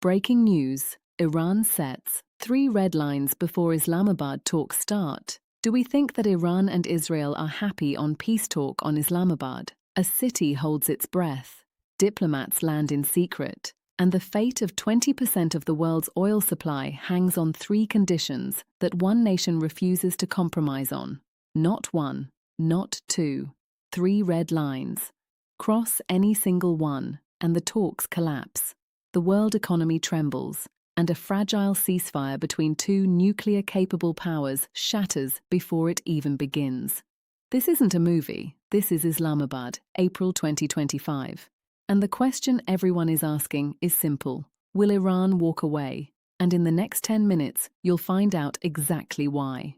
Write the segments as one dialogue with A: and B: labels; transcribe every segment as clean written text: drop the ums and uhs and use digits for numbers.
A: Breaking news: Iran sets 3 red lines before Islamabad talks start. Do we think that Iran and Israel are happy on peace talk on Islamabad? A city holds its breath, diplomats land in secret, and the fate of 20% of the world's oil supply hangs on 3 conditions that one nation refuses to compromise on. Not 1, not 2, 3 red lines. Cross any single one, and the talks collapse. The world economy trembles, and a fragile ceasefire between 2 nuclear-capable powers shatters before it even begins. This isn't a movie, this is Islamabad, April 2025. And the question everyone is asking is simple: will Iran walk away? And in the next 10 minutes, you'll find out exactly why.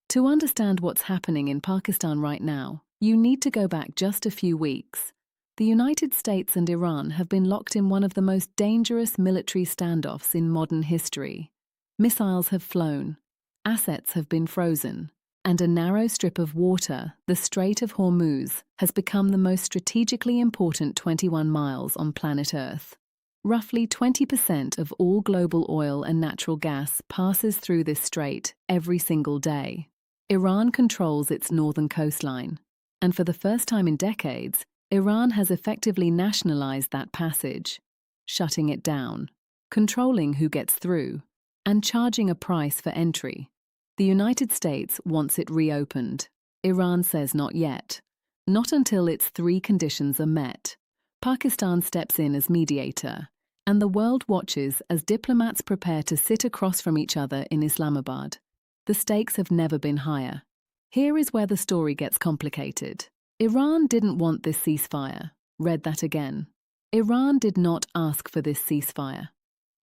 A: To understand what's happening in Pakistan right now, you need to go back just a few weeks. The United States and Iran have been locked in one of the most dangerous military standoffs in modern history. Missiles have flown, assets have been frozen, and a narrow strip of water, the Strait of Hormuz, has become the most strategically important 21 miles on planet Earth. Roughly 20% of all global oil and natural gas passes through this strait every single day. Iran controls its northern coastline, and for the first time in decades, Iran has effectively nationalized that passage, shutting it down, controlling who gets through, and charging a price for entry. The United States wants it reopened. Iran says not yet. Not until its 3 conditions are met. Pakistan steps in as mediator, and the world watches as diplomats prepare to sit across from each other in Islamabad. The stakes have never been higher. Here is where the story gets complicated. Iran didn't want this ceasefire. Read that again. Iran did not ask for this ceasefire.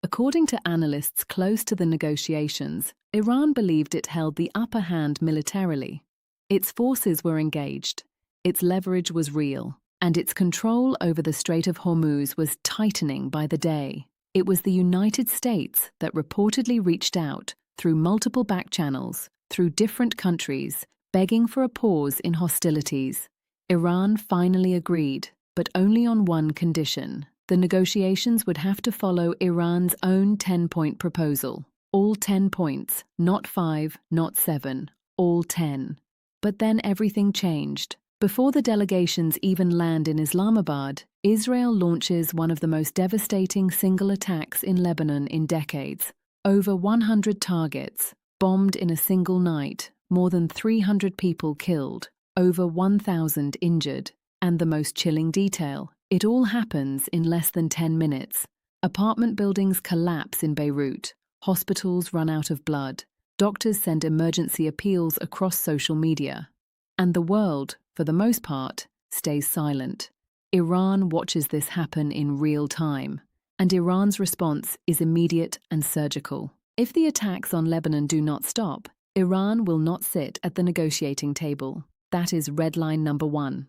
A: According to analysts close to the negotiations, Iran believed it held the upper hand militarily. Its forces were engaged, its leverage was real, and its control over the Strait of Hormuz was tightening by the day. It was the United States that reportedly reached out, through multiple back channels, through different countries, begging for a pause in hostilities. Iran finally agreed, but only on one condition. The negotiations would have to follow Iran's own 10-point proposal. All 10 points, not 5, not 7, all 10. But then everything changed. Before the delegations even land in Islamabad, Israel launches one of the most devastating single attacks in Lebanon in decades. Over 100 targets, bombed in a single night, more than 300 people killed, over 1,000 injured. And the most chilling detail, it all happens in less than 10 minutes. Apartment buildings collapse in Beirut, hospitals run out of blood, doctors send emergency appeals across social media. And the world, for the most part, stays silent. Iran watches this happen in real time, and Iran's response is immediate and surgical. If the attacks on Lebanon do not stop, Iran will not sit at the negotiating table. That is red line number 1.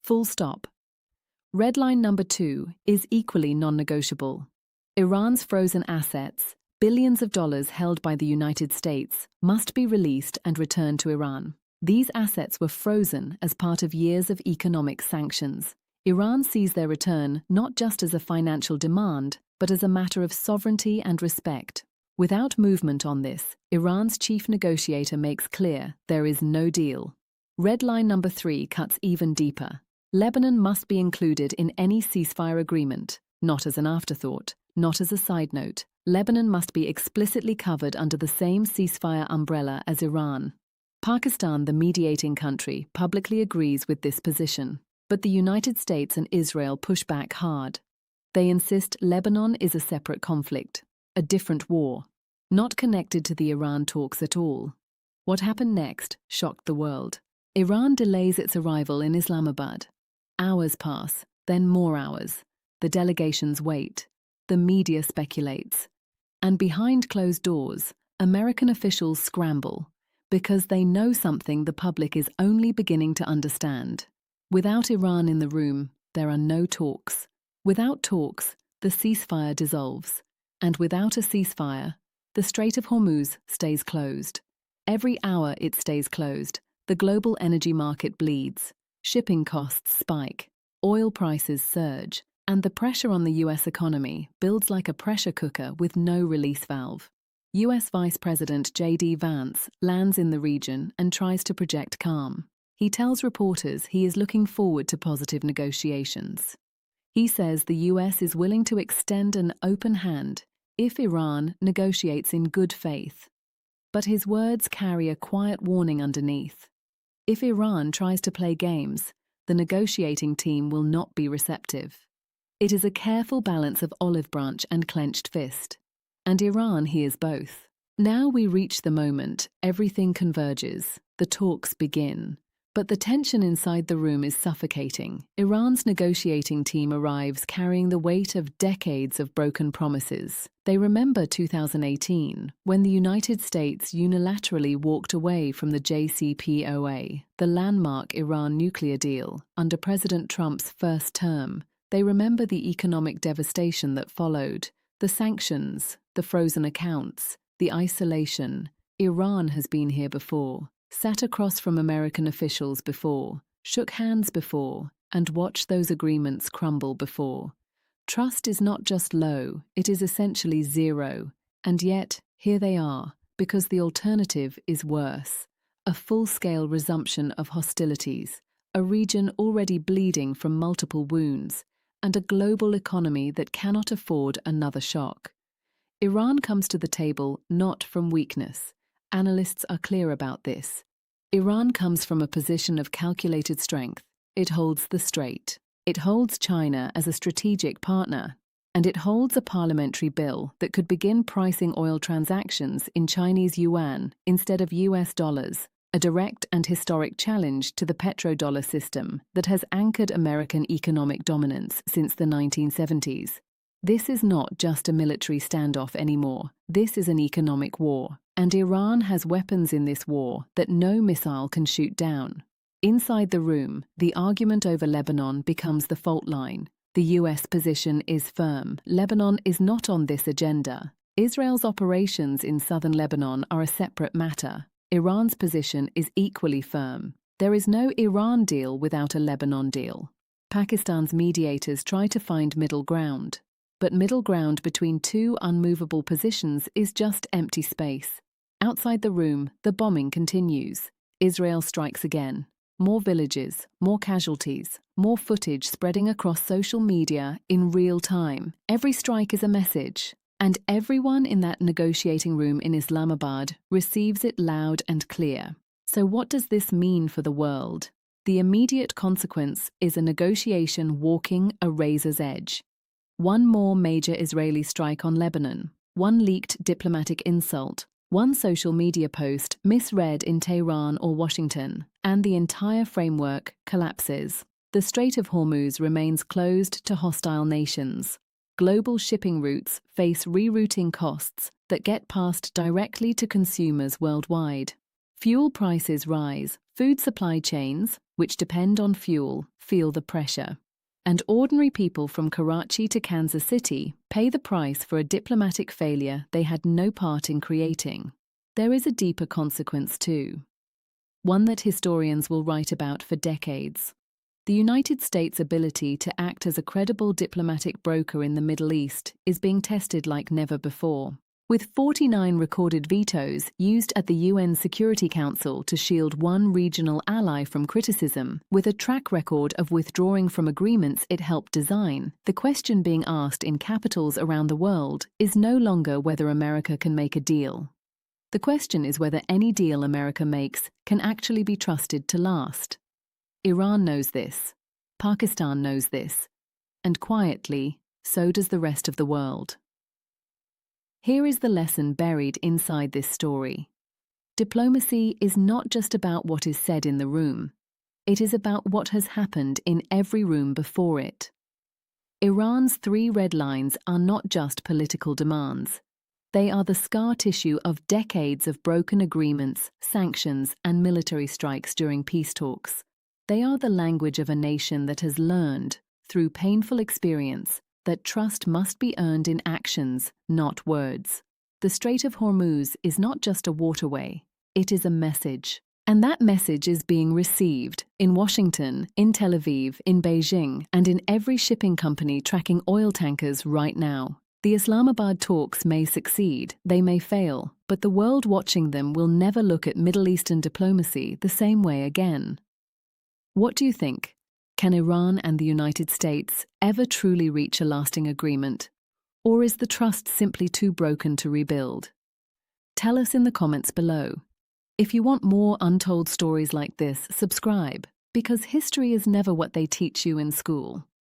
A: Full stop. Red line number 2 is equally non-negotiable. Iran's frozen assets, billions of dollars held by the United States, must be released and returned to Iran. These assets were frozen as part of years of economic sanctions. Iran sees their return not just as a financial demand, but as a matter of sovereignty and respect. Without movement on this, Iran's chief negotiator makes clear there is no deal. Red line number 3 cuts even deeper. Lebanon must be included in any ceasefire agreement, not as an afterthought, not as a side note. Lebanon must be explicitly covered under the same ceasefire umbrella as Iran. Pakistan, the mediating country, publicly agrees with this position. But the United States and Israel push back hard. They insist Lebanon is a separate conflict, a different war, not connected to the Iran talks at all. What happened next shocked the world. Iran delays its arrival in Islamabad. Hours pass, then more hours. The delegations wait. The media speculates. And behind closed doors, American officials scramble because they know something the public is only beginning to understand. Without Iran in the room, there are no talks. Without talks, the ceasefire dissolves. And without a ceasefire, the Strait of Hormuz stays closed. Every hour it stays closed, the global energy market bleeds. Shipping costs spike. Oil prices surge. And the pressure on the US economy builds like a pressure cooker with no release valve. US Vice President J.D. Vance lands in the region and tries to project calm. He tells reporters he is looking forward to positive negotiations. He says the US is willing to extend an open hand if Iran negotiates in good faith. But his words carry a quiet warning underneath. If Iran tries to play games, the negotiating team will not be receptive. It is a careful balance of olive branch and clenched fist. And Iran hears both. Now we reach the moment, everything converges, the talks begin. But the tension inside the room is suffocating. Iran's negotiating team arrives carrying the weight of decades of broken promises. They remember 2018, when the United States unilaterally walked away from the JCPOA, the landmark Iran nuclear deal, under President Trump's first term. They remember the economic devastation that followed, the sanctions, the frozen accounts, the isolation. Iran has been here before. Sat across from American officials before, shook hands before, and watched those agreements crumble before. Trust is not just low, it is essentially zero. And yet, here they are, because the alternative is worse. A full-scale resumption of hostilities, a region already bleeding from multiple wounds, and a global economy that cannot afford another shock. Iran comes to the table not from weakness. Analysts are clear about this. Iran comes from a position of calculated strength. It holds the Strait. It holds China as a strategic partner. And it holds a parliamentary bill that could begin pricing oil transactions in Chinese yuan instead of US dollars, a direct and historic challenge to the petrodollar system that has anchored American economic dominance since the 1970s. This is not just a military standoff anymore. This is an economic war. And Iran has weapons in this war that no missile can shoot down. Inside the room, the argument over Lebanon becomes the fault line. The US position is firm. Lebanon is not on this agenda. Israel's operations in southern Lebanon are a separate matter. Iran's position is equally firm. There is no Iran deal without a Lebanon deal. Pakistan's mediators try to find middle ground. But middle ground between two unmovable positions is just empty space. Outside the room, the bombing continues. Israel strikes again. More villages, more casualties, more footage spreading across social media in real time. Every strike is a message. And everyone in that negotiating room in Islamabad receives it loud and clear. So what does this mean for the world? The immediate consequence is a negotiation walking a razor's edge. One more major Israeli strike on Lebanon, one leaked diplomatic insult, one social media post misread in Tehran or Washington, and the entire framework collapses. The Strait of Hormuz remains closed to hostile nations. Global shipping routes face rerouting costs that get passed directly to consumers worldwide. Fuel prices rise, food supply chains, which depend on fuel, feel the pressure. And ordinary people from Karachi to Kansas City pay the price for a diplomatic failure they had no part in creating. There is a deeper consequence too. One that historians will write about for decades. The United States' ability to act as a credible diplomatic broker in the Middle East is being tested like never before. With 49 recorded vetoes used at the UN Security Council to shield one regional ally from criticism, with a track record of withdrawing from agreements it helped design, the question being asked in capitals around the world is no longer whether America can make a deal. The question is whether any deal America makes can actually be trusted to last. Iran knows this. Pakistan knows this. And quietly, so does the rest of the world. Here is the lesson buried inside this story. Diplomacy is not just about what is said in the room. It is about what has happened in every room before it. Iran's 3 red lines are not just political demands. They are the scar tissue of decades of broken agreements, sanctions, and military strikes during peace talks. They are the language of a nation that has learned, through painful experience, that trust must be earned in actions, not words. The Strait of Hormuz is not just a waterway, it is a message. And that message is being received in Washington, in Tel Aviv, in Beijing, and in every shipping company tracking oil tankers right now. The Islamabad talks may succeed, they may fail, but the world watching them will never look at Middle Eastern diplomacy the same way again. What do you think? Can Iran and the United States ever truly reach a lasting agreement? Or is the trust simply too broken to rebuild? Tell us in the comments below. If you want more untold stories like this, subscribe, because history is never what they teach you in school.